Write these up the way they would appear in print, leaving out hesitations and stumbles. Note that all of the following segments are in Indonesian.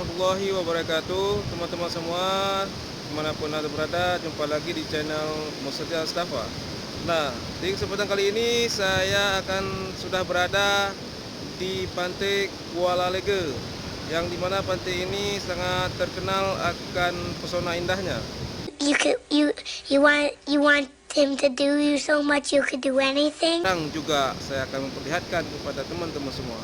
warahmatullahi wabarakatuh. Teman-teman semua, dimanapun Anda berada, jumpa lagi di channel Musaja Astafa. Nah, di kesempatan kali ini saya akan sudah berada di Pantai Kuala Lega, yang dimana pantai ini sangat terkenal akan pesona indahnya. You want him to do you so much you could do anything. Dan juga saya akan memperlihatkan kepada teman-teman semua.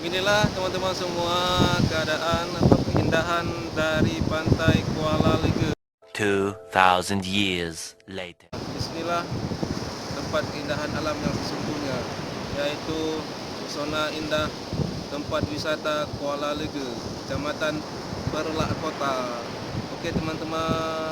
Beginilah teman-teman semua keadaan atau keindahan dari Pantai Kuala Lega. 2,000 years later. Disinilah tempat keindahan alam yang sesungguhnya, yaitu pesona indah tempat wisata Kuala Lega, Kecamatan Perlak Kota. Oke teman-teman.